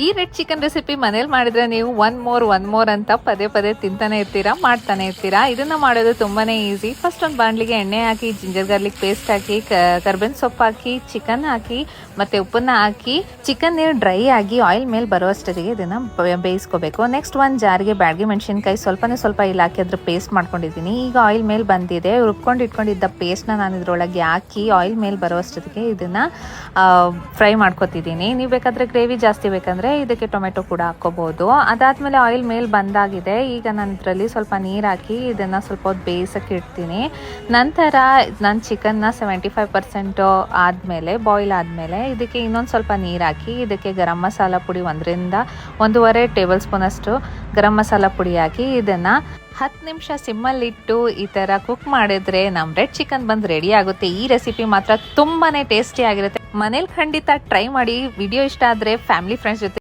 ಈ red chicken recipe ಮನೇಲಿ ಮಾಡಿದ್ರೆ ನೀವು ಒನ್ ಮೋರ್ ಅಂತ ಪದೇ ಪದೇ ತಿಂತಾನೆ ಇರ್ತೀರಾ, ಮಾಡ್ತಾನೆ ಇರ್ತೀರಾ. ಇದನ್ನ ಮಾಡೋದು ತುಂಬಾನೇ ಈಸಿ. ಫಸ್ಟ್ ಒಂದು ಬಾಣಲಿಗೆ ಎಣ್ಣೆ ಹಾಕಿ, ಜಿಂಜರ್ ಗಾರ್ಲಿಕ್ ಪೇಸ್ಟ್ ಹಾಕಿ, ಕರ್ಬೇವಿನ ಸೊಪ್ಪು ಹಾಕಿ, ಚಿಕನ್ ಹಾಕಿ ಮತ್ತೆ ಉಪ್ಪನ್ನ ಹಾಕಿ, ಚಿಕನ್ ನೀರು ಡ್ರೈ ಆಗಿ ಆಯಿಲ್ ಮೇಲೆ ಬರುವಷ್ಟರಿಗೆ ಇದನ್ನ ಬೇಯಿಸ್ಕೋಬೇಕು. ನೆಕ್ಸ್ಟ್ ಒಂದು ಜಾರಿಗೆ ಬ್ಯಾಡಗಿ ಮೆಣಸಿನಕಾಯಿ ಸ್ವಲ್ಪ ಇಲ್ಲಿ ಹಾಕಿ ಅದ್ರ ಪೇಸ್ಟ್ ಮಾಡ್ಕೊಂಡಿದ್ದೀನಿ. ಈಗ ಆಯಿಲ್ ಮೇಲೆ ಬಂದಿದೆ, ರುಬ್ಕೊಂಡು ಇಟ್ಕೊಂಡಿದ್ದ ಪೇಸ್ಟ್ನ ನಾನು ಇದ್ರೊಳಗೆ ಹಾಕಿ ಆಯಿಲ್ ಮೇಲೆ ಬರುವಷ್ಟೊತ್ತಿಗೆ ಇದನ್ನ ಫ್ರೈ ಮಾಡ್ಕೊತಿದ್ದೀನಿ. ನೀವು ಬೇಕಾದ್ರೆ ಗ್ರೇವಿ ಜಾಸ್ತಿ ಬೇಕಂದ್ರೆ ಇದಕ್ಕೆ ಟೊಮೆಟೊ ಕೂಡ ಹಾಕೋಬಹುದು. ಅದಾದ್ಮೇಲೆ ಆಯಿಲ್ ಮೇಲೆ ಬಂದಾಗಿದೆ. ಈಗ ನಾನು ಇದರಲ್ಲಿ ಸ್ವಲ್ಪ ನೀರು ಹಾಕಿ ಇದನ್ನ ಸ್ವಲ್ಪ ಹೊತ್ತು ಬೇಯಿಸಕ್ಕೆ ಇಡ್ತೀನಿ. ನಂತರ ನಾನು ಚಿಕನ್ನ 75% ಆದಮೇಲೆ ಬಾಯ್ಲ್ ಆದಮೇಲೆ ಇದಕ್ಕೆ ಇನ್ನೊಂದು ಸ್ವಲ್ಪ ನೀರು ಹಾಕಿ ಇದಕ್ಕೆ ಗರಂ ಮಸಾಲ ಪುಡಿ 1.5 ಟೇಬಲ್ ಸ್ಪೂನ್ ಅಷ್ಟು ಗರಂ ಮಸಾಲ ಪುಡಿ ಹಾಕಿ ಇದನ್ನ 10 ನಿಮಿಷ ಸಿಮ್ಮಲ್ಲಿಟ್ಟು ಈ ಥರ ಕುಕ್ ಮಾಡಿದ್ರೆ ನಮ್ಮ ರೆಡ್ ಚಿಕನ್ ಬಂದು ರೆಡಿ ಆಗುತ್ತೆ. ಈ ರೆಸಿಪಿ ಮಾತ್ರ ತುಂಬಾನೇ ಟೇಸ್ಟಿ ಆಗಿರುತ್ತೆ. ಮನೇಲಿ ಖಂಡಿತ ಟ್ರೈ ಮಾಡಿ. ವಿಡಿಯೋ ಇಷ್ಟ ಆದರೆ ಫ್ಯಾಮಿಲಿ ಫ್ರೆಂಡ್ಸ್ ಜೊತೆ